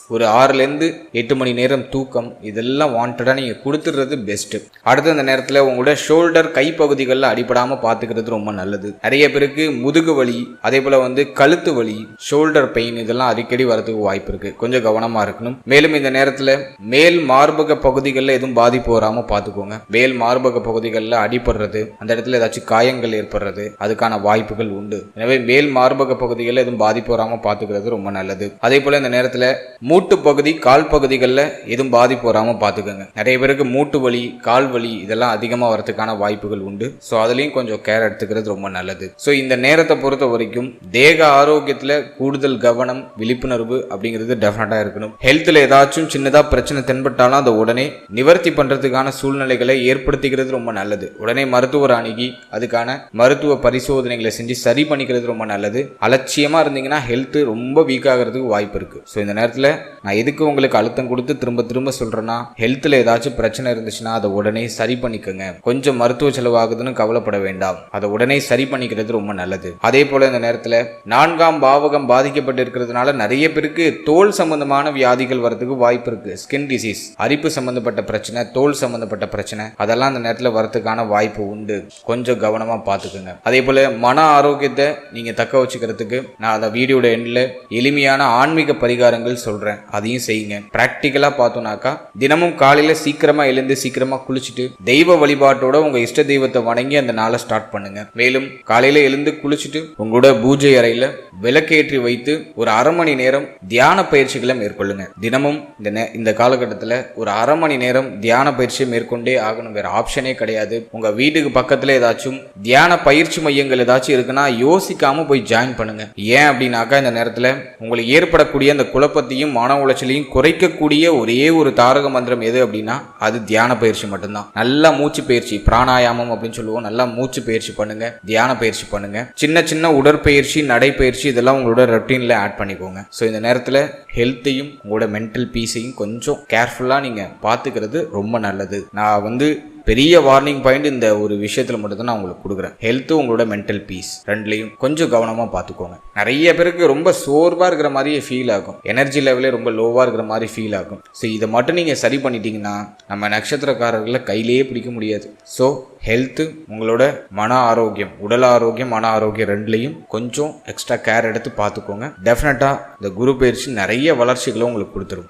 ஒரு 6லேருந்து 8 மணி நேரம் தூக்கம், இதெல்லாம் வாண்டடாக நீங்கள் கொடுத்துடுறது பெஸ்ட்டு. அடுத்து அந்த நேரத்தில் உங்களோட ஷோல்டர், கைப்பகுதிகளில் அடிப்படாமல் பார்த்துக்கிறது ரொம்ப நல்லது. நிறைய பேருக்கு முதுகு வலி, அதே போல் கழுத்து வலி, ஷோல்டர் பெயின் இதெல்லாம் அடிக்கடி வரதுக்கு வாய்ப்பு இருக்குது. கொஞ்சம் கவனமாக இருக்கணும். மேலும் இந்த நேரத்தில் மேல் மார்பக பகுதிகளில் எதுவும் பாதிப்பு வராமல் பார்த்துக்கோங்க. மேல் மார்பக பகுதிகளில் அடிபடுறது, அந்த இடத்துல ஏதாச்சும் காயங்கள் ஏற்படுறது, அதுக்கான வாய்ப்புகள் உண்டு. எனவே மேல் மார்பக பகுதிகளில் எதுவும் பாதிப்பு வராமல் பார்த்துக்கிறது ரொம்ப நல்லது. அதே போல் இந்த நேரத்தில் மூட்டு பகுதி, கால் பகுதிகளில் எதுவும் பாதிப்பு வராமல் பார்த்துக்கோங்க. நிறைய பேருக்கு மூட்டு வலி, கால் வலி இதெல்லாம் அதிகமாக வரதுக்கான வாய்ப்புகள் உண்டு. ஸோ அதுலேயும் கொஞ்சம் கேர் எடுத்துக்கிறது ரொம்ப நல்லது. ஸோ இந்த நேரத்தை பொறுத்த வரைக்கும் தேக ஆரோக்கியத்தில் கூடுதல் கவனம், விழிப்புணர்வு அப்படிங்கிறது டெஃபினட்டாக இருக்கணும். ஹெல்த்தில் ஏதாச்சும் சின்னதாக பிரச்சனை தென்பட்டாலும் அதை உடனே நிவர்த்தி பண்ணுறதுக்கான சூழ்நிலைகளை ஏற்படுத்திக்கிறது ரொம்ப நல்லது. உடனே மருத்துவர் அணுகி அதுக்கான மருத்துவ பரிசோதனைகளை செஞ்சு சரி பண்ணிக்கிறது ரொம்ப நல்லது. அலட்சியமாக இருந்தீங்கன்னா ஹெல்த் ரொம்ப வீக் ஆகிறதுக்கு வாய்ப்பு இருக்குது. ஸோ இந்த நேரத்தில் நான் எதுக்கு உங்களுக்கு அழுத்தம் கொடுத்து திரும்ப திரும்ப சொல்றேன்னா, ஹெல்த்ல ஏதாச்சும் பிரச்சனை இருந்துச்சுன்னா அதை உடனே சரி பண்ணிக்கோங்க. கொஞ்சம் மருத்துவ செலவாகுதுன்னு கவலைப்பட வேண்டாம், அதை உடனே சரி பண்ணிக்கிறது ரொம்ப நல்லது. அதே போல இந்த நேரத்தில் 4ஆம் பாவகம் பாதிக்கப்பட்டு இருக்கிறதுனால நிறைய பேருக்கு தோல் சம்பந்தமான வியாதிகள் வரதுக்கு வாய்ப்பு இருக்கு. ஸ்கின் டிசீஸ், அரிப்பு சம்பந்தப்பட்ட பிரச்சனை, தோல் சம்பந்தப்பட்ட பிரச்சனை, அதெல்லாம் அந்த நேரத்தில் வரதுக்கான வாய்ப்பு உண்டு. கொஞ்சம் கவனமா பார்த்துக்குங்க. அதே போல மன ஆரோக்கியத்தை நீங்க தக்க வச்சுக்கிறதுக்கு நான் அந்த வீடியோட எண்ட்ல எளிமையான ஆன்மீக பரிகாரங்கள் சொல்றேன், அதையும் செய்யுங்க. பிராக்டிக்கலா பார்த்தோம்னாக்கா தினமும் காலையில சீக்கிரமா எழுந்து சீக்கிரமா குளிச்சுட்டு தெய்வ வழிபாட்டோட உங்க இஷ்ட தெய்வத்தை வணங்கி அந்த நாளை ஸ்டார்ட் பண்ணுங்க. மேலும் காலையில எழுந்து குளிச்சுட்டு உங்களோட பூஜை அறையில விளக்கேற்றி வைத்து ஒரு அரை மணி நேரம் தியான பயிற்சிகளை மேற்கொள்ளுங்க. தினமும் இந்த காலகட்டத்தில் ஒரு அரை மணி நேரம் தியான பயிற்சியை மேற்கொண்டே ஆகணும், வேற ஆப்ஷனே கிடையாது. உங்க வீட்டுக்கு பக்கத்துல ஏதாச்சும் தியான பயிற்சி மையங்கள் ஏதாச்சும் இருக்குன்னா யோசிக்காம போய் ஜாயின் பண்ணுங்க. ஏன் அப்படின்னாக்கா இந்த நேரத்தில் உங்களுக்கு ஏற்படக்கூடிய அந்த குழப்பத்தையும் மன உளைச்சலையும் குறைக்கக்கூடிய ஒரே ஒரு தாரக மந்திரம் எது அப்படின்னா அது தியான பயிற்சி மட்டும்தான். நல்லா மூச்சு பயிற்சி, பிராணாயாமம் அப்படின்னு சொல்லுவோம், நல்லா மூச்சு பயிற்சி பண்ணுங்க, தியான பயிற்சி பண்ணுங்க. சின்ன சின்ன உடற்பயிற்சி, நடைப்பயிற்சி இதெல்லாம் உங்களோட ரொட்டீன்ல ஆட் பண்ணிக்கோங்க. ஸோ இந்த நேரத்தில் ஹெல்த்தையும் உங்களோட மென்டல் பீஸையும் கொஞ்சம் கேர்ஃபுல்லாக நீங்கள் பார்த்துக்கிறது ரொம்ப நல்லது. நான் பெரிய வார்னிங் பாயிண்ட் இந்த ஒரு விஷயத்துல மட்டும் தான் நான் உங்களுக்கு கொடுக்குறேன். ஹெல்த் உங்களோட மென்டல் பீஸ் ரெண்டுலையும் கொஞ்சம் கவனமா பார்த்துக்கோங்க. நிறைய பேருக்கு ரொம்ப சோர்வா இருக்கிற மாதிரியே ஃபீல் ஆகும், எனர்ஜி லெவலே ரொம்ப லோவா இருக்கிற மாதிரி ஃபீல் ஆகும். ஸோ இதை மட்டும் நீங்க சரி பண்ணிட்டீங்கன்னா நம்ம நட்சத்திரக்காரர்களை கையிலேயே பிடிக்க முடியாது. ஸோ ஹெல்த், உங்களோட மன ஆரோக்கியம், உடல் ஆரோக்கியம், மன ஆரோக்கியம் ரெண்டுலையும் கொஞ்சம் எக்ஸ்ட்ரா கேர் எடுத்து பார்த்துக்கோங்க. டெஃபினட்டா இந்த குரு பயிற்சி நிறைய வளர்ச்சிகளை உங்களுக்கு கொடுத்துரும்.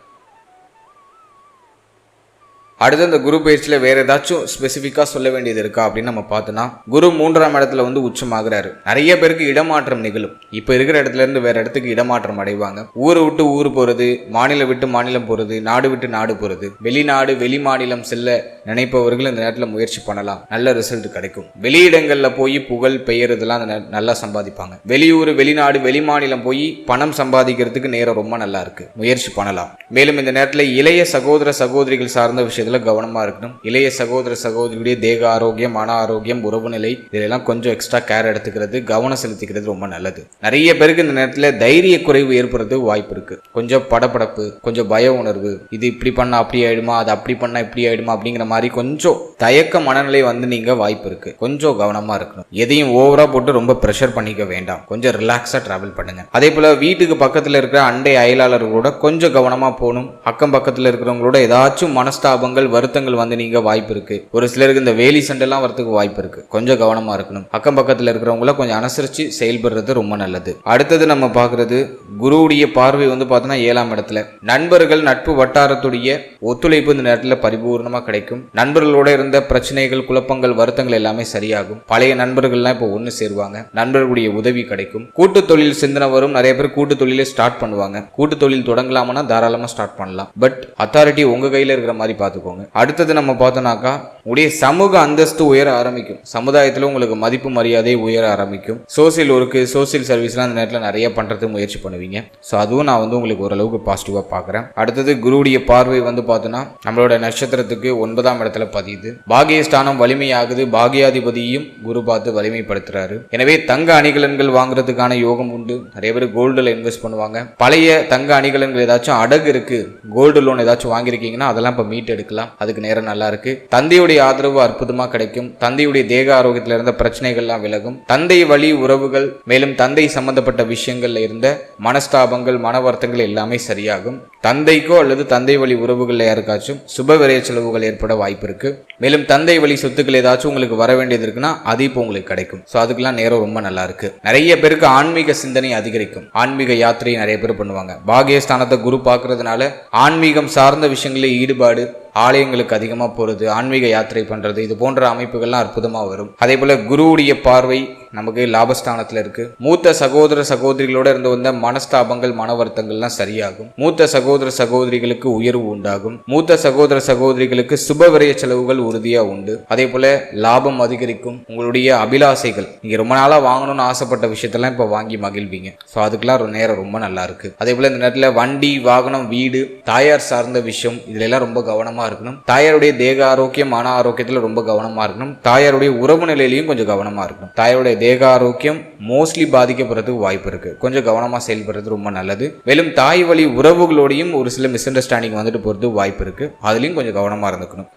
அடுத்து இந்த குரு பயிற்சியில் வேற ஏதாச்சும் ஸ்பெசிஃபிக்காக சொல்ல வேண்டியது இருக்கா அப்படின்னு நம்ம பார்த்தோன்னா, குரு 3ஆம் இடத்துல உச்சமாகிறாரு. நிறைய பேருக்கு இடமாற்றம் நிகழும். இப்போ இருக்கிற இடத்துல இருந்து வேற இடத்துக்கு இடமாற்றம் அடைவாங்க. ஊரை விட்டு ஊர் போறது, மாநிலம் விட்டு மாநிலம் போறது, நாடு விட்டு நாடு போறது, வெளிநாடு வெளி மாநிலம் செல்ல நினைப்பவர்கள் இந்த நேரத்தில் முயற்சி பண்ணலாம், நல்ல ரிசல்ட் கிடைக்கும். வெளியிடங்களில் போய் புகழ் பெயர் இதெல்லாம் நல்லா சம்பாதிப்பாங்க. வெளியூர் வெளிநாடு வெளி மாநிலம் போய் பணம் சம்பாதிக்கிறதுக்கு நேரம் ரொம்ப நல்லா இருக்கு, முயற்சி பண்ணலாம். மேலும் இந்த நேரத்தில் இளைய சகோதர சகோதரிகள் சார்ந்த விஷயத்தில் கவனமா இருக்கணும். இளைய சகோதர சகோதரியுடைய தேக ஆரோக்கியம், மன ஆரோக்கியம், உறவு நிலை இதெல்லாம் கொஞ்சம் எக்ஸ்ட்ரா கேர் எடுத்துக்கிறது, கவனம் செலுத்திக்கிறது ரொம்ப நல்லது. நிறைய பேருக்கு இந்த நேரத்தில் தைரிய குறைவு ஏற்படுறது வாய்ப்பு இருக்கு. கொஞ்சம் படபடப்பு, கொஞ்சம் பய உணர்வு, இது இப்படி பண்ணா அப்படி ஆயிடுமா, அது அப்படி பண்ணா இப்படி ஆயிடுமா அப்படிங்கிற மாதிரி கொஞ்சம் தயக்க மனநிலை நீங்க வாய்ப்பு இருக்கு. கொஞ்சம் கவனமா இருக்கணும். எதையும் ஓவரா போட்டு ரொம்ப பிரஷர் பண்ணிக்க வேண்டாம். கொஞ்சம் ரிலாக்ஸா டிராவல் பண்ணுங்க. அதே போல வீட்டுக்கு பக்கத்துல இருக்கிற அண்டை அயலாளர்களோட கொஞ்சம் கவனமா போகணும். அக்கம் பக்கத்துல இருக்கிறவங்களோட ஏதாச்சும் மனஸ்தாபங்கள் வருத்தங்கள் நீங்க வாய்ப்பு இருக்கு. ஒரு சிலருக்கு இந்த வேலி சண்டெல்லாம் வரதுக்கு வாய்ப்பு இருக்கு. கொஞ்சம் கவனமா இருக்கணும். அக்கம் பக்கத்துல இருக்கிறவங்கள கொஞ்சம் அனுசரிச்சு செயல்படுறது ரொம்ப நல்லது. அடுத்தது நம்ம பாக்குறது குருவுடைய பார்வை பார்த்தோன்னா 7ஆம் இடத்துல. நண்பர்கள் நட்பு வட்டாரத்துடைய ஒத்துழைப்பு இந்த நேரத்தில் பரிபூர்ணமா கிடைக்கும். நண்பர்களோட இருந்த பிரச்சனைகள், குழப்பங்கள், வருத்தங்கள் எல்லாமே சரியாகும். பழைய நண்பர்கள்லாம் இப்போ ஒன்று சேருவாங்க. நண்பர்களுடைய உதவி கிடைக்கும். கூட்டு தொழில் சிந்தனை வரும். நிறைய பேர் கூட்டு தொழிலே ஸ்டார்ட் பண்ணுவாங்க. கூட்டு தொழில் தொடங்கலாம்னா தாராளமா ஸ்டார்ட் பண்ணலாம். பட் அத்தாரிட்டி உங்க கையில இருக்கிற மாதிரி பார்த்துக்கோங்க. அடுத்தது நம்ம பார்த்தோம்னாக்கா உடைய சமூக அந்தஸ்து உயர ஆரம்பிக்கும். சமுதாயத்தில் உங்களுக்கு மதிப்பு மரியாதை உயர ஆரம்பிக்கும். சோசியல் ஒர்க்கு, சோசியல் சர்வீஸ்லாம் அந்த நேரத்தில் நிறைய பண்றதுக்கு முயற்சி பண்ணுவீங்க. ஸோ அதுவும் நான் உங்களுக்கு ஓரளவுக்கு பாசிட்டிவா பார்க்குறேன். அடுத்தது குருவுடைய பார்வை பார்த்தோன்னா நம்மளோட நட்சத்திரத்துக்கு 9ஆம் இடத்துல பதியுது. பாகியஸ்தானம் வலிமையாகுது. பாகியாதிபதியும் குரு பார்த்து வலிமைப்படுத்துறாரு. எனவே தங்க அணிகலன்கள் வாங்குறதுக்கான யோகம் உண்டு. நிறைய பேர் கோல்டுல இன்வெஸ்ட் பண்ணுவாங்க. பழைய தங்க அணிகலன்கள் ஏதாச்சும் அடகு இருக்கு, கோல்டு லோன் ஏதாச்சும் வாங்கியிருக்கீங்கன்னா அதெல்லாம் இப்ப மீட் எடுக்கலாம். அதுக்கு நேரம் நல்லா இருக்கு. தந்தையுடைய ஆதரவு அற்புதமா கிடைக்கும். தந்தையுடைய தேக ஆரோக்கியத்தில் இருந்த பிரச்சனைகள்லாம் விலகும். தந்தை வழி உறவுகள், மேலும் தந்தை சம்பந்தப்பட்ட விஷயங்கள்ல இருந்த மனஸ்தாபங்கள், மன வருத்தங்கள் எல்லாமே சரியாகும். தந்தைக்கோ அல்லது தந்தை வழி உறவுகள் யாருக்காச்சும் சுப விரைய செலவுகள் ஏற்பட வாய்ப்பு இருக்கு. மேலும் தந்தை வழி சொத்துக்கள் ஏதாச்சும் உங்களுக்கு வர வேண்டியது இருக்குன்னா அது இப்போ உங்களுக்கு கிடைக்கும். ஸோ அதுக்கெல்லாம் நேரம் ரொம்ப நல்லா இருக்கு. நிறைய பேருக்கு ஆன்மீக சிந்தனை அதிகரிக்கும். ஆன்மீக யாத்திரை நிறைய பேர் பண்ணுவாங்க. பாகியஸ்தானத்தை குரு பார்க்கறதுனால ஆன்மீகம் சார்ந்த விஷயங்களில் ஈடுபாடு, ஆலயங்களுக்கு அதிகமாக போகிறது, ஆன்மீக யாத்திரை பண்ணுறது, இது போன்ற அமைப்புகள்லாம் அற்புதமாக வரும். அதே போல் குருவுடைய பார்வை நமக்கு லாபஸ்தானத்தில் இருக்கு. மூத்த சகோதர சகோதரிகளோட இருந்து வந்த மனஸ்தாபங்கள், மன வருத்தங்கள்லாம் சரியாகும். மூத்த சகோதர சகோதரிகளுக்கு உயர்வு உண்டாகும். மூத்த சகோதர சகோதரிகளுக்கு சுப விரைய செலவுகள் உறுதியா உண்டு. அதே போல லாபம் அதிகரிக்கும். உங்களுடைய அபிலாசைகள், நீங்க ரொம்ப நாளா வாங்கணும்னு ஆசைப்பட்ட விஷயத்தெல்லாம் இப்ப வாங்கி மகிழ்வீங்க. ஸோ அதுக்கெல்லாம் நேரம் ரொம்ப நல்லா இருக்கு. அதே போல இந்த நேரத்தில் வண்டி, வாகனம், வீடு, தாயார் சார்ந்த விஷயம் இதுல எல்லாம் ரொம்ப கவனமா இருக்கணும். தாயாருடைய தேக ஆரோக்கியம், மன ஆரோக்கியத்துல ரொம்ப கவனமா இருக்கணும். தாயாருடைய உறவு நிலையிலையும் கொஞ்சம் கவனமா இருக்கணும். தாயாருடைய தேக ஆரோக்கியம் மோஸ்ட்லி பாதிக்கப்படுறதுக்கு வாய்ப்பு இருக்கு. கொஞ்சம் கவனமா செயல்படுறது ரொம்ப நல்லது. மேலும் தாய் வழி உறவுகளோடையும் ஒரு சில மிஸ் அண்டர்ஸ்டாண்டிங் வந்துட்டு போறது வாய்ப்பு இருக்கு. அதுலயும் கொஞ்சம் கவனமா இருந்துக்கணும்.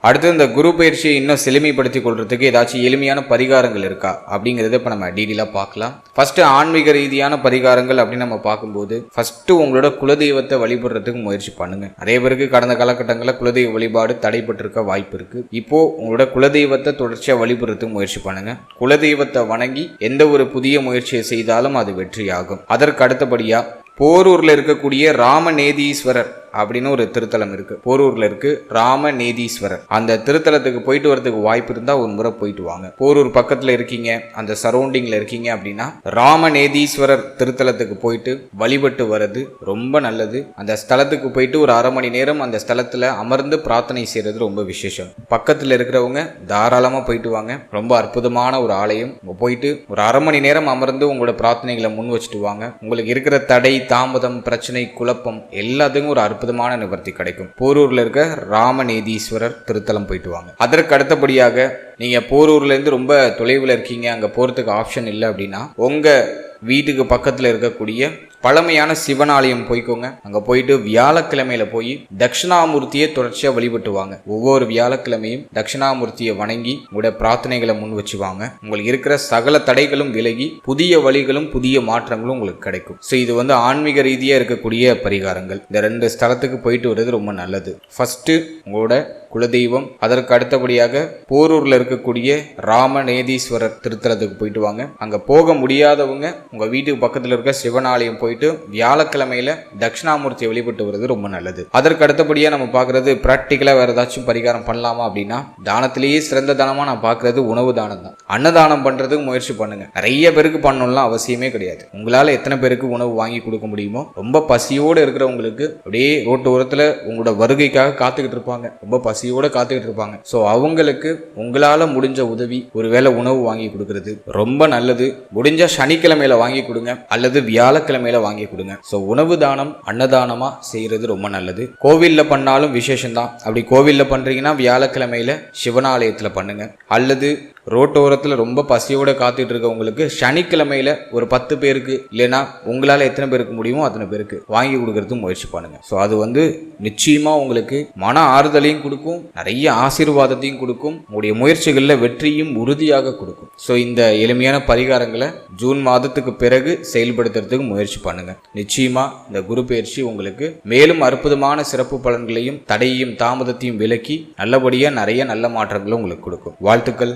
அடுத்து இந்த குரு பயிற்சியை இன்னும் செழுமைப்படுத்திக் கொள்றதுக்கு ஏதாச்சும் எளிமையான பரிகாரங்கள் இருக்கா அப்படிங்கிறத இப்போ நம்ம டீடெயிலாக பார்க்கலாம். ஃபர்ஸ்ட் ஆன்மீக ரீதியான பரிகாரங்கள் அப்படின்னு நம்ம பார்க்கும்போது ஃபர்ஸ்ட் உங்களோட குலதெய்வத்தை வழிபடுறதுக்கு முயற்சி பண்ணுங்க. நிறைய பேருக்கு கடந்த காலகட்டங்களில் குலதெய்வ வழிபாடு தடைப்பட்டிருக்க வாய்ப்பு இருக்கு. இப்போ உங்களோட குலதெய்வத்தை தொடர்ச்சியாக வழிபடுறதுக்கு முயற்சி பண்ணுங்க. குலதெய்வத்தை வணங்கி எந்த ஒரு புதிய முயற்சியை செய்தாலும் அது வெற்றியாகும். அதற்கு அடுத்தபடியா போரூர்ல இருக்கக்கூடிய ராமநேதீஸ்வரர் அப்படின்னு ஒரு திருத்தலம் இருக்கு. போரூர்ல இருக்கு ராமநேதீஸ்வரர். அந்த திருத்தலத்துக்கு போயிட்டு வரதுக்கு வாய்ப்பு இருந்தா ஒரு முறை போயிட்டு வாங்க. போரூர் பக்கத்துல இருக்கீங்க, அந்த சரௌண்டிங்ல இருக்கீங்க அப்படின்னா ராமநேதீஸ்வரர் திருத்தலத்துக்கு போயிட்டு வழிபட்டு வர்றது ரொம்ப நல்லது. அந்த ஸ்தலத்துக்கு போயிட்டு ஒரு அரை மணி நேரம் அந்த ஸ்தலத்துல அமர்ந்து பிரார்த்தனை செய்யறது ரொம்ப விசேஷம். பக்கத்துல இருக்கிறவங்க தாராளமா போயிட்டு வாங்க. ரொம்ப அற்புதமான ஒரு ஆலயம். போயிட்டு ஒரு அரை மணி நேரம் அமர்ந்து உங்களோட பிரார்த்தனைகளை முன் வச்சுட்டு வாங்க. உங்களுக்கு இருக்கிற தடை, தாமதம், பிரச்சனை, குழப்பம் எல்லாத்துக்கும் ஒரு அற்புதமான நிவர்த்தி கிடைக்கும். போரூர்ல இருக்க ராமநேதீஸ்வரர் திருத்தலம் போயிட்டு வாங்க. அதற்கு அடுத்தபடியாக நீங்க போரூர்ல இருந்து ரொம்ப தொலைவில் இருக்கீங்க, அங்க போறதுக்கு ஆப்ஷன் இல்லை அப்படின்னா உங்க வீட்டுக்கு பக்கத்துல இருக்கக்கூடிய பழமையான சிவன் ஆலயம் போய்க்கோங்க. அங்க போயிட்டு வியாழக்கிழமையில போய் தட்சிணாமூர்த்தியை தொடர்ச்சியா வழிபட்டு வாங்க. ஒவ்வொரு வியாழக்கிழமையும் தட்சிணாமூர்த்தியை வணங்கி உங்களுடைய பிரார்த்தனைகளை முன் வச்சுவாங்க. உங்களுக்கு இருக்கிற சகல தடைகளும் விலகி புதிய வழிகளும் புதிய மாற்றங்களும் உங்களுக்கு கிடைக்கும். ஸோ இது ஆன்மீக ரீதியா இருக்கக்கூடிய பரிகாரங்கள். இந்த 2 ஸ்தலத்துக்கு போயிட்டு வர்றது ரொம்ப நல்லது. ஃபர்ஸ்ட் உங்களோட குலதெய்வம், அதற்கு அடுத்தபடியாக போரூர்ல இருக்கக்கூடிய ராமநேதீஸ்வரர் திருத்தலத்துக்கு போயிட்டு வாங்க. அங்க போக முடியாதவங்க உங்க வீட்டுக்கு பக்கத்துல இருக்க சிவனாலயம் போயிட்டு வியாழக்கிழமையில தட்சிணாமூர்த்தியை வழிபட்டு வருது ரொம்ப நல்லது. அதற்கு அடுத்தபடியா நம்ம பாக்குறது பிராக்டிக்கலா வேற ஏதாச்சும் பரிகாரம் பண்ணலாமா அப்படின்னா தானத்திலேயே சிறந்த தானமா நான் பாக்குறது உணவு தானம் தான். அன்னதானம் பண்றதுக்கு முயற்சி பண்ணுங்க. நிறைய பேருக்கு பண்ணணும்லாம் அவசியமே கிடையாது. உங்களால எத்தனை பேருக்கு உணவு வாங்கி கொடுக்க முடியுமோ, ரொம்ப பசியோடு இருக்கிறவங்களுக்கு அப்படியே ரோட்டு ஓரத்துல உங்களோட வருகைக்காக காத்துக்கிட்டு இருப்பாங்க, ரொம்ப பசியோட காத்துக்கிட்டு இருப்பாங்க. ஸோ அவங்களுக்கு உங்களால முடிஞ்ச உதவி, ஒருவேளை உணவு வாங்கி கொடுக்கறது ரொம்ப நல்லது. முடிஞ்ச சனிக்கிழமையில வாங்கி கொடுங்க அல்லது வியாழக்கிழமையில வாங்கி கொடுங்க. ஸோ உணவு தானம் அன்னதானமா செய்யறது ரொம்ப நல்லது. கோவில்ல பண்ணாலும் விசேஷம் தான். அப்படி கோவில்ல பண்றீங்கன்னா வியாழக்கிழமையில சிவனாலயத்துல பண்ணுங்க. அல்லது ரோட்டோரத்துல ரொம்ப பசியோட காத்துட்டு இருக்கவங்களுக்கு சனிக்கிழமையில ஒரு 10 பேருக்கு இல்லைன்னா உங்களால எத்தனை பேருக்கு முடியுமோ அத்தனை பேருக்கு வாங்கி கொடுக்கறதுக்கு முயற்சி பண்ணுங்க. ஸோ அது நிச்சயமா உங்களுக்கு மன ஆறுதலையும் கொடுக்கும், நிறைய ஆசீர்வாதத்தையும் கொடுக்கும், உங்களுடைய முயற்சிகளில் வெற்றியும் உறுதியாக கொடுக்கும். ஸோ இந்த எளிமையான பரிகாரங்களை ஜூன் மாதத்துக்கு பிறகு செயல்படுத்துறதுக்கு முயற்சி பண்ணுங்க. நிச்சயமா இந்த குரு பயிற்சி உங்களுக்கு மேலும் அற்புதமான சிறப்பு பலன்களையும் தடையையும் தாமதத்தையும் விலக்கி நல்லபடியா நிறைய நல்ல மாற்றங்களும் உங்களுக்கு கொடுக்கும். வாழ்த்துக்கள்.